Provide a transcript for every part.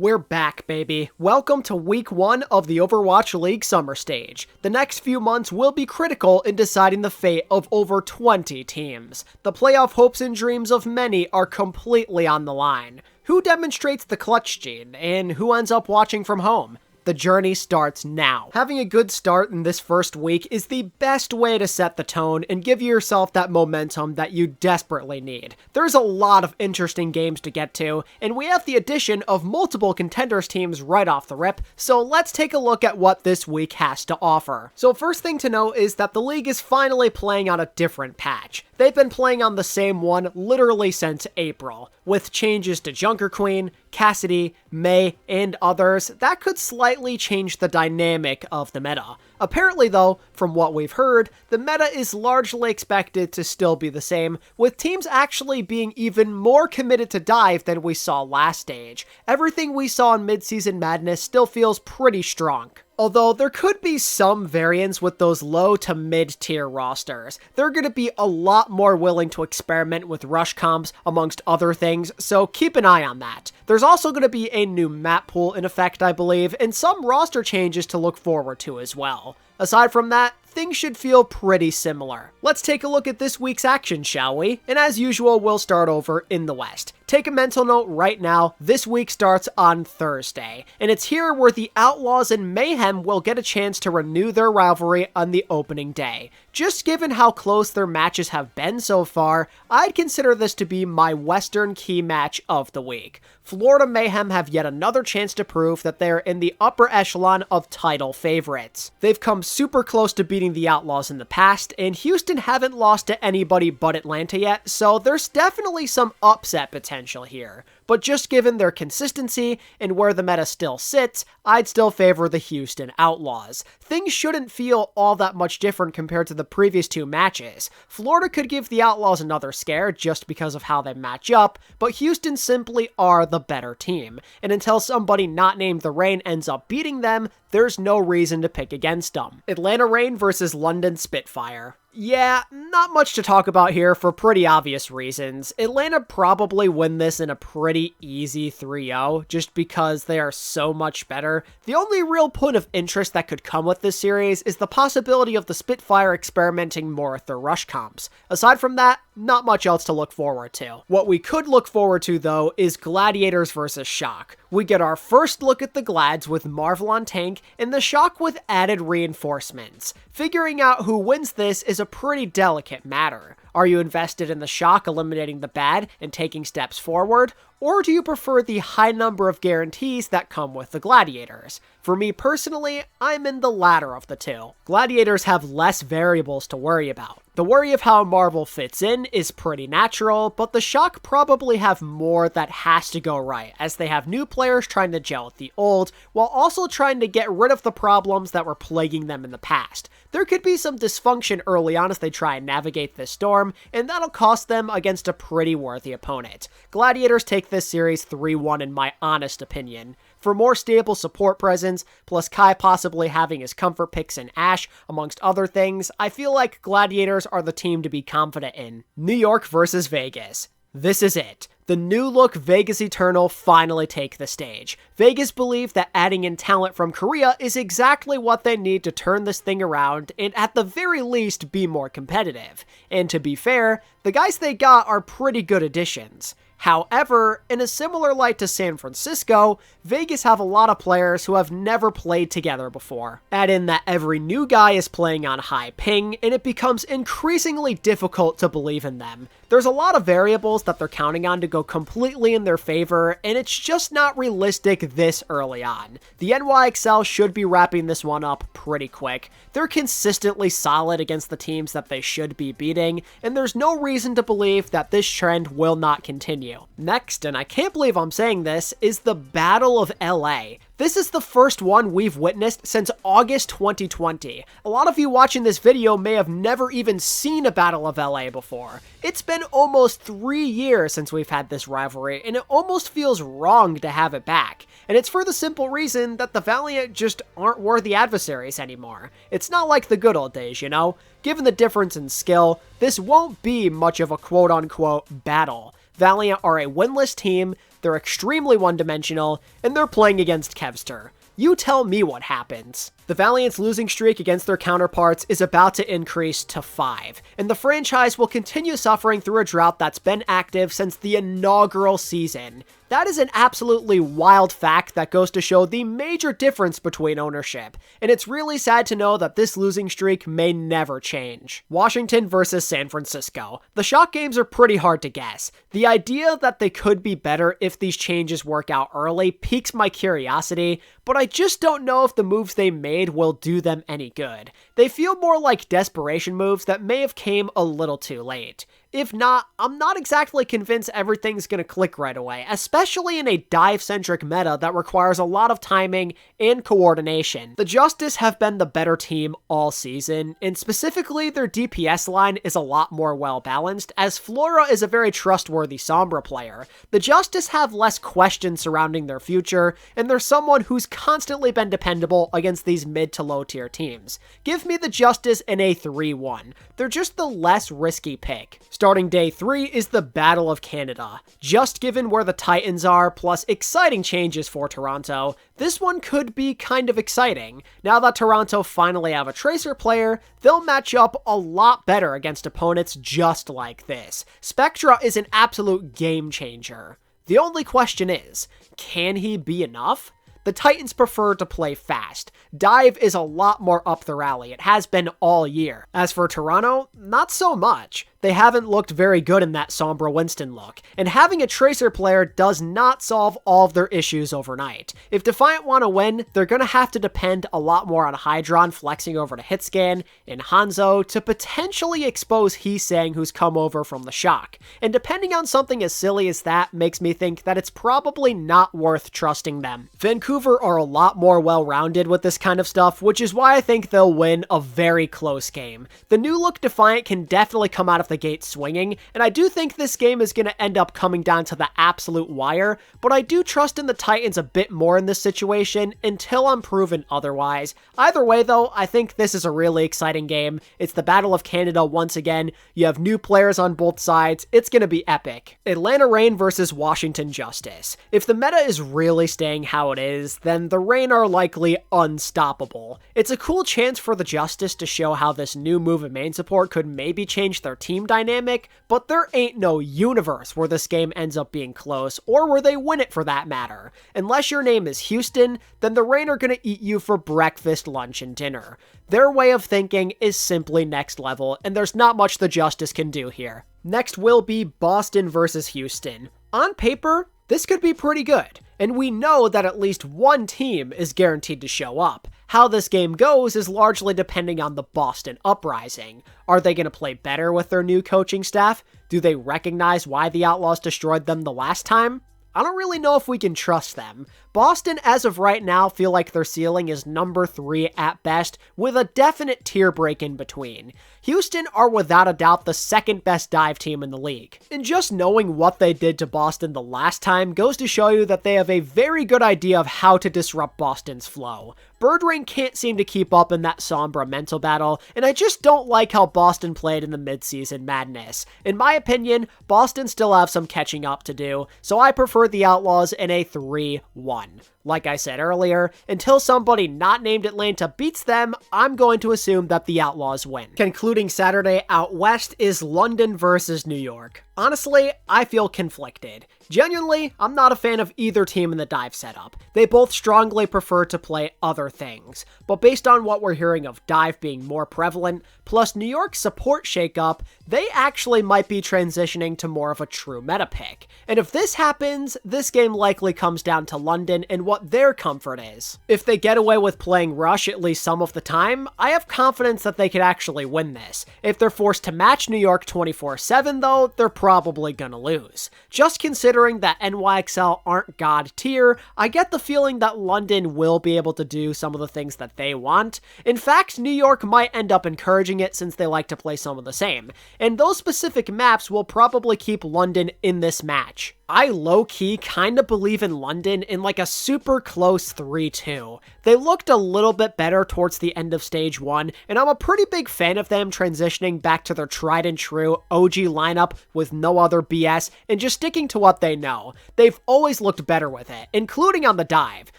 We're back, baby. Welcome to week 1 of the Overwatch League summer stage. The next few months will be critical in deciding the fate of over 20 teams. The playoff hopes and dreams of many are completely on the line. Who demonstrates the clutch gene, and who ends up watching from home? The journey starts now. Having a good start in this first week is the best way to set the tone and give yourself that momentum that you desperately need. There's a lot of interesting games to get to, and we have the addition of multiple contenders teams right off the rip, so let's take a look at what this week has to offer. So first thing to note is that the league is finally playing on a different patch. They've been playing on the same one literally since April, with changes to Junker Queen, Cassidy, May, and others that could slightly change the dynamic of the meta. Apparently though, from what we've heard, the meta is largely expected to still be the same, with teams actually being even more committed to dive than we saw last stage. Everything we saw in Mid-Season Madness still feels pretty strong. Although there could be some variance with those low to mid-tier rosters. They're going to be a lot more willing to experiment with rush comps amongst other things, so keep an eye on that. There's also going to be a new map pool in effect, I believe, and some roster changes to look forward to as well. Aside from that, things should feel pretty similar. Let's take a look at this week's action, shall we? And as usual, we'll start over in the West. Take a mental note right now, this week starts on Thursday, and it's here where the Outlaws and Mayhem will get a chance to renew their rivalry on the opening day. Just given how close their matches have been so far, I'd consider this to be my Western key match of the week. Florida Mayhem have yet another chance to prove that they're in the upper echelon of title favorites. They've come super close to beating the Outlaws in the past, and Houston haven't lost to anybody but Atlanta yet, so there's definitely some upset potential here. But just given their consistency and where the meta still sits, I'd still favor the Houston Outlaws. Things shouldn't feel all that much different compared to the previous two matches. Florida could give the Outlaws another scare just because of how they match up, but Houston simply are the better team, and until somebody not named the Reign ends up beating them, there's no reason to pick against them. Atlanta Reign versus London Spitfire. Yeah, not much to talk about here for pretty obvious reasons. Atlanta probably win this in a pretty easy 3-0, just because they are so much better. The only real point of interest that could come with this series is the possibility of the Spitfire experimenting more with their rush comps. Aside from that, not much else to look forward to. What we could look forward to though is Gladiators versus Shock. We get our first look at the Glads with Marvel on tank and the Shock with added reinforcements. Figuring out who wins this is a pretty delicate matter. Are you invested in the Shock eliminating the bad and taking steps forward? Or do you prefer the high number of guarantees that come with the Gladiators? For me personally, I'm in the latter of the two. Gladiators have less variables to worry about. The worry of how Marvel fits in is pretty natural, but the Shock probably have more that has to go right, as they have new players trying to gel with the old, while also trying to get rid of the problems that were plaguing them in the past. There could be some dysfunction early on as they try and navigate this storm, and that'll cost them against a pretty worthy opponent. Gladiators take this series 3-1 in my honest opinion. For more stable support presence, plus Kai possibly having his comfort picks in Ashe, amongst other things, I feel like Gladiators are the team to be confident in. New York versus Vegas. This is it. The new look Vegas Eternal finally take the stage. Vegas believe that adding in talent from Korea is exactly what they need to turn this thing around and at the very least be more competitive. And to be fair, the guys they got are pretty good additions. However, in a similar light to San Francisco, Vegas have a lot of players who have never played together before. Add in that every new guy is playing on high ping, and it becomes increasingly difficult to believe in them. There's a lot of variables that they're counting on to go completely in their favor, and it's just not realistic this early on. The NYXL should be wrapping this one up pretty quick. They're consistently solid against the teams that they should be beating, and there's no reason to believe that this trend will not continue. Next, and I can't believe I'm saying this, is the Battle of LA. This is the first one we've witnessed since August 2020. A lot of you watching this video may have never even seen a Battle of LA before. It's been almost 3 years since we've had this rivalry, and it almost feels wrong to have it back. And it's for the simple reason that the Valiant just aren't worthy adversaries anymore. It's not like the good old days, you know? Given the difference in skill, this won't be much of a quote-unquote battle. Valiant are a winless team, they're extremely one-dimensional, and they're playing against Kevster. You tell me what happens. The Valiant's losing streak against their counterparts is about to increase to 5, and the franchise will continue suffering through a drought that's been active since the inaugural season. That is an absolutely wild fact that goes to show the major difference between ownership, and it's really sad to know that this losing streak may never change. Washington versus San Francisco. The Shock games are pretty hard to guess. The idea that they could be better if these changes work out early piques my curiosity, but I just don't know if the moves they made will do them any good. They feel more like desperation moves that may have came a little too late. If not, I'm not exactly convinced everything's gonna click right away, especially in a dive-centric meta that requires a lot of timing and coordination. The Justice have been the better team all season, and specifically their DPS line is a lot more well-balanced, as Flora is a very trustworthy Sombra player. The Justice have less questions surrounding their future, and they're someone who's constantly been dependable against these mid to low tier teams. Give me the Justice in a 3-1. They're just the less risky pick. Starting day 3 is the Battle of Canada. Just given where the Titans are, plus exciting changes for Toronto, this one could be kind of exciting. Now that Toronto finally have a Tracer player, they'll match up a lot better against opponents just like this. Spectra is an absolute game changer. The only question is, can he be enough? The Titans prefer to play fast. Dive is a lot more up their alley. It has been all year. As for Toronto, not so much. They haven't looked very good in that Sombra Winston look, and having a Tracer player does not solve all of their issues overnight. If Defiant want to win, they're going to have to depend a lot more on Hydron flexing over to Hitscan and Hanzo to potentially expose Heesang, who's come over from the Shock. And depending on something as silly as that makes me think that it's probably not worth trusting them. Vancouver are a lot more well-rounded with this kind of stuff, which is why I think they'll win a very close game. The new look Defiant can definitely come out of the gate swinging, and I do think this game is going to end up coming down to the absolute wire, but I do trust in the Titans a bit more in this situation until I'm proven otherwise. Either way though, I think this is a really exciting game. It's the Battle of Canada once again. You have new players on both sides. It's going to be epic. Atlanta Reign versus Washington Justice. If the meta is really staying how it is, then the Reign are likely unstoppable. It's a cool chance for the Justice to show how this new move in main support could maybe change their team dynamic, but there ain't no universe where this game ends up being close, or where they win it for that matter. Unless your name is Houston, then the Reign are gonna eat you for breakfast, lunch, and dinner. Their way of thinking is simply next level, and there's not much the Justice can do here. Next will be Boston versus Houston. On paper, this could be pretty good, and we know that at least one team is guaranteed to show up. How this game goes is largely depending on the Boston Uprising. Are they going to play better with their new coaching staff? Do they recognize why the Outlaws destroyed them the last time? I don't really know if we can trust them. Boston, as of right now, feel like their ceiling is number 3 at best, with a definite tier break in between. Houston are without a doubt the second best dive team in the league. And just knowing what they did to Boston the last time goes to show you that they have a very good idea of how to disrupt Boston's flow. Birdrain can't seem to keep up in that Sombra mental battle, and I just don't like how Boston played in the midseason madness. In my opinion, Boston still have some catching up to do, so I prefer the Outlaws in a 3-1. Like I said earlier, until somebody not named Atlanta beats them, I'm going to assume that the Outlaws win. Concluding Saturday out west is London versus New York. Honestly, I feel conflicted. Genuinely, I'm not a fan of either team in the dive setup. They both strongly prefer to play other things, but based on what we're hearing of dive being more prevalent, plus New York's support shakeup, they actually might be transitioning to more of a true meta pick. And if this happens, this game likely comes down to London and what their comfort is. If they get away with playing Rush at least some of the time, I have confidence that they could actually win this. If they're forced to match New York 24/7 though, they're probably gonna lose. Just considering that NYXL aren't god tier, I get the feeling that London will be able to do some of the things that they want. In fact, New York might end up encouraging it since they like to play some of the same, and those specific maps will probably keep London in this match. I low-key kinda believe in London in like a super close 3-2. They looked a little bit better towards the end of Stage 1, and I'm a pretty big fan of them transitioning back to their tried and true OG lineup with no other BS and just sticking to what they know. They've always looked better with it, including on the dive.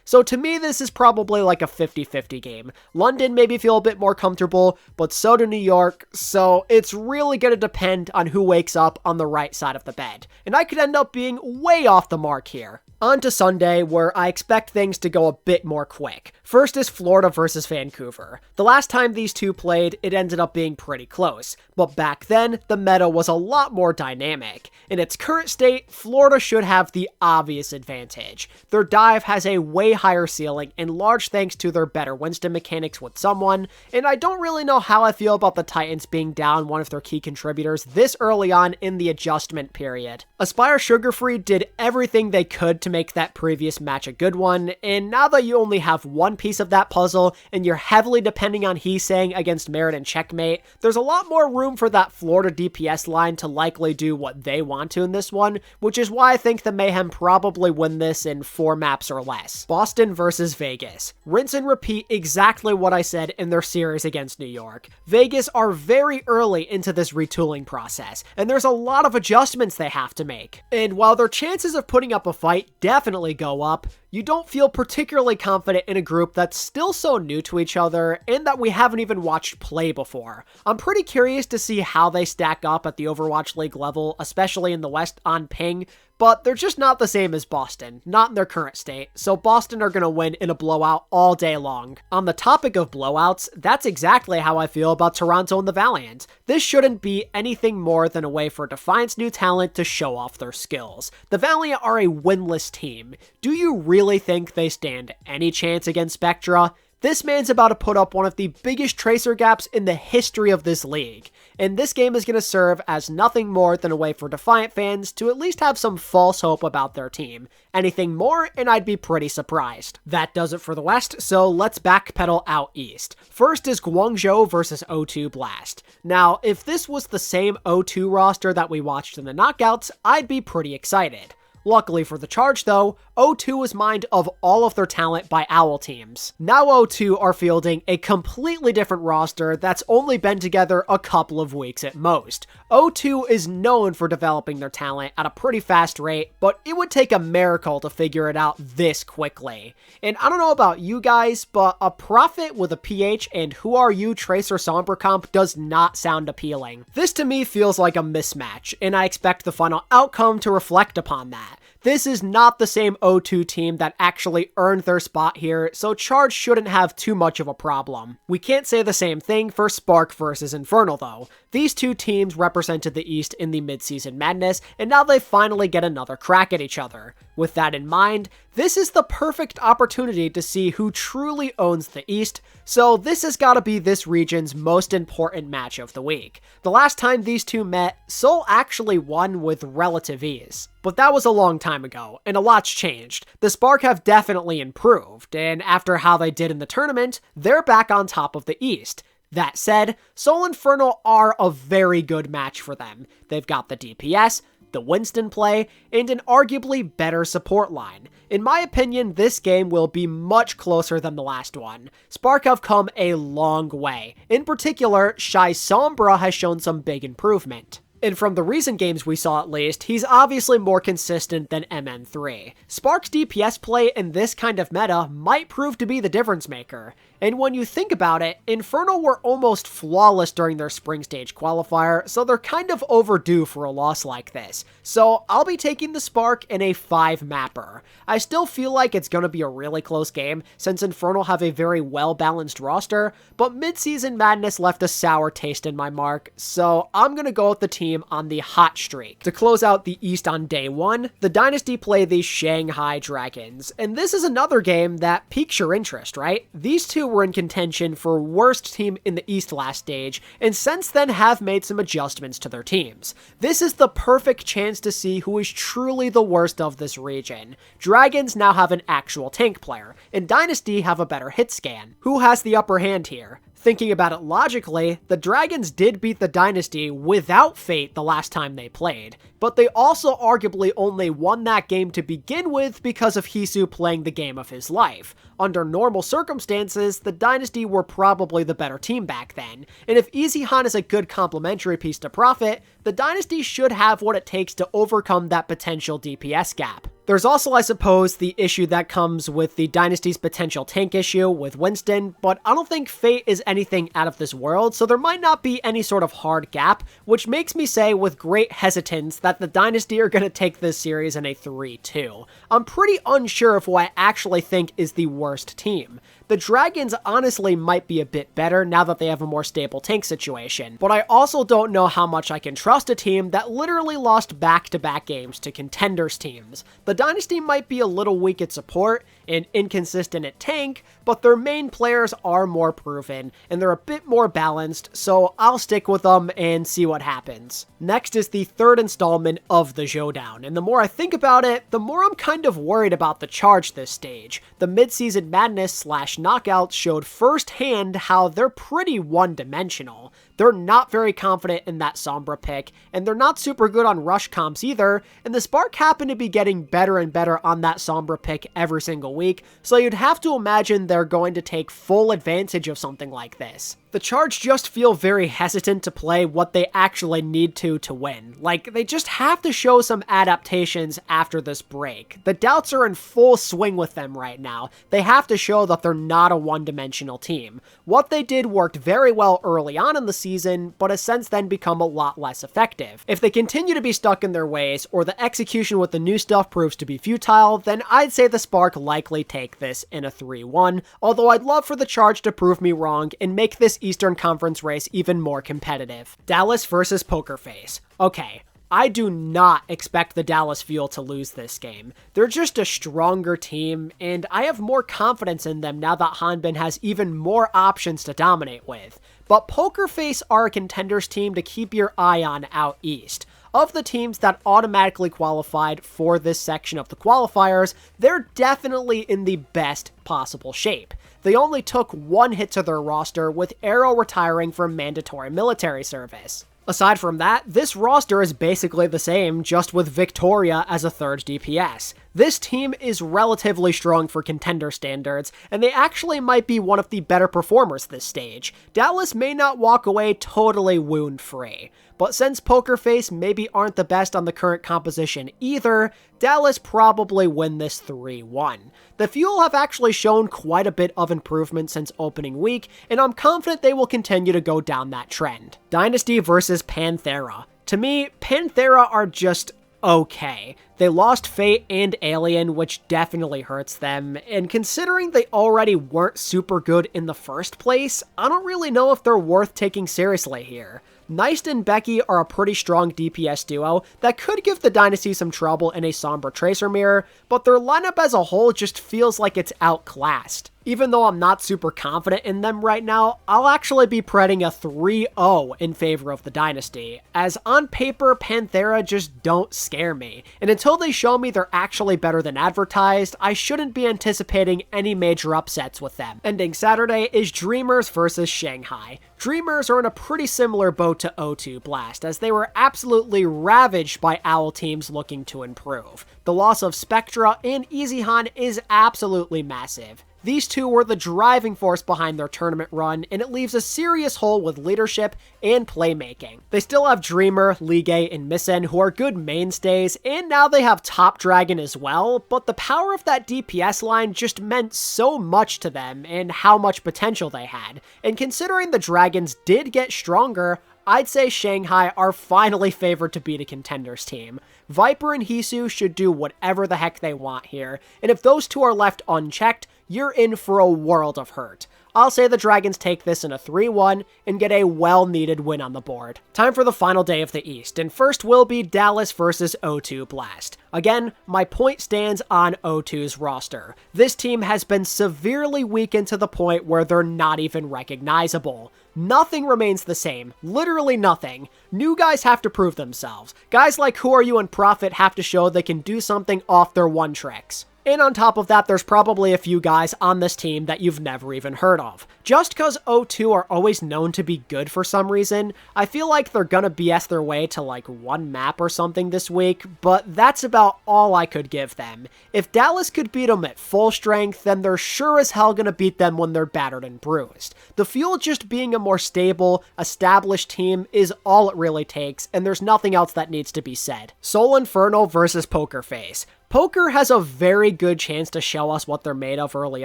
So to me, this is probably like a 50-50 game. London maybe feel a bit more comfortable, but so do New York, so it's really gonna depend on who wakes up on the right side of the bed. And I could end up being way off the mark here. On to Sunday, where I expect things to go a bit more quick. First is Florida versus Vancouver. The last time these two played, it ended up being pretty close, but back then, the meta was a lot more dynamic. In its current state, Florida should have the obvious advantage. Their dive has a way higher ceiling, in large thanks to their better Winston mechanics with someone, and I don't really know how I feel about the Titans being down one of their key contributors this early on in the adjustment period. Aspire Sugarfree did everything they could to make that previous match a good one, and now that you only have one piece of that puzzle, and you're heavily depending on Heesang against Merit and Checkmate, there's a lot more room for that Florida DPS line to likely do what they want to in this one, which is why I think the Mayhem probably win this in 4 maps or less. Boston versus Vegas. Rinse and repeat exactly what I said in their series against New York. Vegas are very early into this retooling process, and there's a lot of adjustments they have to make. And while their chances of putting up a fight definitely go up, you don't feel particularly confident in a group that's still so new to each other and that we haven't even watched play before. I'm pretty curious to see how they stack up at the Overwatch League level, especially in the West on ping, but they're just not the same as Boston, not in their current state, so Boston are going to win in a blowout all day long. On the topic of blowouts, that's exactly how I feel about Toronto and the Valiant. This shouldn't be anything more than a way for Defiant's new talent to show off their skills. The Valiant are a winless team. Do you really think they stand any chance against Spectra? This man's about to put up one of the biggest tracer gaps in the history of this league, and this game is going to serve as nothing more than a way for Defiant fans to at least have some false hope about their team. Anything more, and I'd be pretty surprised. That does it for the West, so let's backpedal out East. First is Guangzhou versus O2 Blast. Now, if this was the same O2 roster that we watched in the knockouts, I'd be pretty excited. Luckily for the Charge though, O2 was mined of all of their talent by OWL teams. Now O2 are fielding a completely different roster that's only been together a couple of weeks at most. O2 is known for developing their talent at a pretty fast rate, but it would take a miracle to figure it out this quickly. And I don't know about you guys, but a Prophet with a PH and Who Are You Tracer Sombra comp does not sound appealing. This to me feels like a mismatch, and I expect the final outcome to reflect upon that. This is not the same O2 team that actually earned their spot here, so Charge shouldn't have too much of a problem. We can't say the same thing for Spark versus Infernal though. These two teams represented the East in the mid-season madness, and now they finally get another crack at each other. With that in mind, this is the perfect opportunity to see who truly owns the East, so this has got to be this region's most important match of the week. The last time these two met, Seoul actually won with relative ease. But that was a long time ago, and a lot's changed. The Spark have definitely improved, and after how they did in the tournament, they're back on top of the East. That said, Seoul Infernal are a very good match for them. They've got the DPS, the Winston play, and an arguably better support line. In my opinion, this game will be much closer than the last one. Spark have come a long way. In particular, Shy Sombra has shown some big improvement. And from the recent games we saw at least, he's obviously more consistent than MN3. Spark's DPS play in this kind of meta might prove to be the difference maker. And when you think about it, Infernal were almost flawless during their spring stage qualifier, so they're kind of overdue for a loss like this. So I'll be taking the Spark in a 5-mapper. I still feel like it's going to be a really close game, since Infernal have a very well-balanced roster, but mid-season madness left a sour taste in my mark, so I'm going to go with the team on the hot streak. To close out the East on day 1, the Dynasty play the Shanghai Dragons, and this is another game that piques your interest, right? These two were in contention for worst team in the East last stage, and since then have made some adjustments to their teams. This is the perfect chance to see who is truly the worst of this region. Dragons now have an actual tank player, and Dynasty have a better hit scan. Who has the upper hand here? Thinking about it logically, the Dragons did beat the Dynasty without Fate the last time they played, but they also arguably only won that game to begin with because of Hisu playing the game of his life. Under normal circumstances, the Dynasty were probably the better team back then, and if Easyhan is a good complementary piece to Prophet, the Dynasty should have what it takes to overcome that potential DPS gap. There's also, I suppose, the issue that comes with the Dynasty's potential tank issue with Winston, but I don't think Fate is anything out of this world, so there might not be any sort of hard gap, which makes me say with great hesitance that the Dynasty are going to take this series in a 3-2. I'm pretty unsure of who I actually think is the worst team. The Dragons honestly might be a bit better now that they have a more stable tank situation, but I also don't know how much I can trust a team that literally lost back-to-back games to contenders teams. The Dynasty might be a little weak at support and inconsistent at tank, but their main players are more proven, and they're a bit more balanced, so I'll stick with them and see what happens. Next is the third installment of the Showdown, and the more I think about it, the more I'm kind of worried about the Charge this stage. The mid-season madness / knockouts showed firsthand how they're pretty one-dimensional. They're not very confident in that Sombra pick, and they're not super good on rush comps either, and the Spark happen to be getting better and better on that Sombra pick every single week, so you'd have to imagine they're going to take full advantage of something like this. The Charge just feel very hesitant to play what they actually need to win. Like, they just have to show some adaptations after this break. The doubts are in full swing with them right now. They have to show that they're not a one-dimensional team. What they did worked very well early on in the season, but has since then become a lot less effective. If they continue to be stuck in their ways, or the execution with the new stuff proves to be futile, then I'd say the Spark likely take this in a 3-1, although I'd love for the Charge to prove me wrong and make this Eastern Conference race even more competitive. Dallas versus Poker Face. Okay, I do not expect the Dallas Fuel to lose this game. They're just a stronger team, and I have more confidence in them now that Hanbin has even more options to dominate with. But Poker Face are a contenders team to keep your eye on out east. Of the teams that automatically qualified for this section of the qualifiers, they're definitely in the best possible shape. They only took one hit to their roster, with Arrow retiring from mandatory military service. Aside from that, this roster is basically the same, just with Victoria as a third DPS. This team is relatively strong for contender standards, and they actually might be one of the better performers this stage. Dallas may not walk away totally wound-free, but since Poker Face maybe aren't the best on the current composition either, Dallas probably win this 3-1. The Fuel have actually shown quite a bit of improvement since opening week, and I'm confident they will continue to go down that trend. Dynasty versus Panthera. To me, Panthera are just okay. They lost Fate and Alien, which definitely hurts them, and considering they already weren't super good in the first place, I don't really know if they're worth taking seriously here. Neist and Becky are a pretty strong DPS duo that could give the Dynasty some trouble in a Sombra Tracer mirror, but their lineup as a whole just feels like it's outclassed. Even though I'm not super confident in them right now, I'll actually be predicting a 3-0 in favor of the Dynasty, as on paper, Panthera just don't scare me, and until they show me they're actually better than advertised, I shouldn't be anticipating any major upsets with them. Ending Saturday is Dreamers versus Shanghai. Dreamers are in a pretty similar boat to O2 Blast, as they were absolutely ravaged by OWL teams looking to improve. The loss of Spectra and Easyhan is absolutely massive. These two were the driving force behind their tournament run, and it leaves a serious hole with leadership and playmaking. They still have Dreamer, Ligue, and Misen, who are good mainstays, and now they have Top Dragon as well, but the power of that DPS line just meant so much to them and how much potential they had. And considering the Dragons did get stronger, I'd say Shanghai are finally favored to beat a contenders team. Viper and Hisu should do whatever the heck they want here, and if those two are left unchecked, you're in for a world of hurt. I'll say the Dragons take this in a 3-1 and get a well-needed win on the board. Time for the final day of the East, and first will be Dallas versus O2 Blast. Again, my point stands on O2's roster. This team has been severely weakened to the point where they're not even recognizable. Nothing remains the same. Literally nothing. New guys have to prove themselves. Guys like Who Are You and Prophet have to show they can do something off their one tricks. And on top of that, there's probably a few guys on this team that you've never even heard of. Just because O2 are always known to be good for some reason, I feel like they're gonna BS their way to like one map or something this week, but that's about all I could give them. If Dallas could beat them at full strength, then they're sure as hell gonna beat them when they're battered and bruised. The Fuel just being a more stable, established team is all it really takes, and there's nothing else that needs to be said. Soul Infernal versus Poker Face. Poker has a very good chance to show us what they're made of early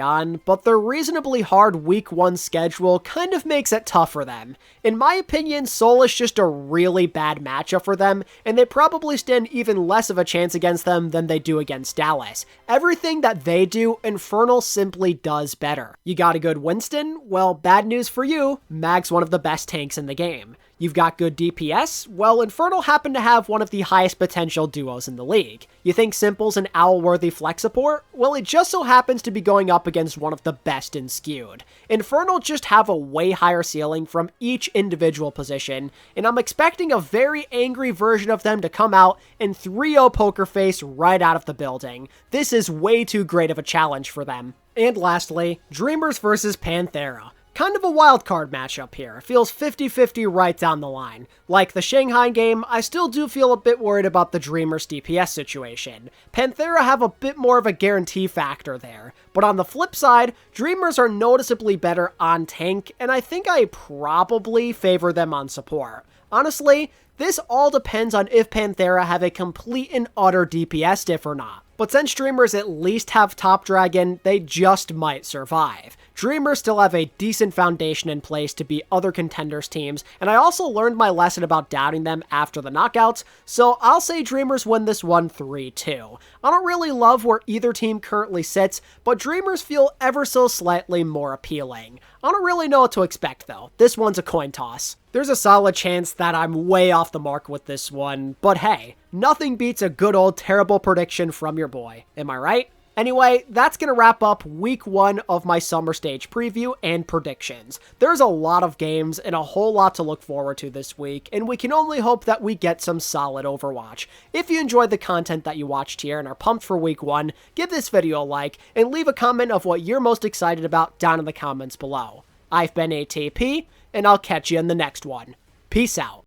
on, but their reasonably hard week 1 schedule kind of makes it tough for them. In my opinion, Soul is just a really bad matchup for them, and they probably stand even less of a chance against them than they do against Dallas. Everything that they do, Infernal simply does better. You got a good Winston? Well, bad news for you, Mag's one of the best tanks in the game. You've got good DPS? Well, Infernal happen to have one of the highest potential duos in the league. You think Simple's an owl-worthy flex support? Well, it just so happens to be going up against one of the best in Skewed. Infernal just have a way higher ceiling from each individual position, and I'm expecting a very angry version of them to come out and 3-0 Poker Face right out of the building. This is way too great of a challenge for them. And lastly, Dreamers versus Panthera. Kind of a wild card matchup here. It feels 50-50 right down the line. Like the Shanghai game, I still do feel a bit worried about the Dreamers DPS situation. Panthera have a bit more of a guarantee factor there. But on the flip side, Dreamers are noticeably better on tank, and I think I probably favor them on support. Honestly, this all depends on if Panthera have a complete and utter DPS diff or not. But since Dreamers at least have Top Dragon, they just might survive. Dreamers still have a decent foundation in place to beat other contenders teams, and I also learned my lesson about doubting them after the knockouts, so I'll say Dreamers win this one 3-2. I don't really love where either team currently sits, but Dreamers feel ever so slightly more appealing. I don't really know what to expect though. This one's a coin toss. There's a solid chance that I'm way off the mark with this one, but hey, nothing beats a good old terrible prediction from your boy. Am I right? Anyway, that's going to wrap up week 1 of my summer stage preview and predictions. There's a lot of games and a whole lot to look forward to this week, and we can only hope that we get some solid Overwatch. If you enjoyed the content that you watched here and are pumped for week 1, give this video a like and leave a comment of what you're most excited about down in the comments below. I've been ATP, and I'll catch you in the next one. Peace out.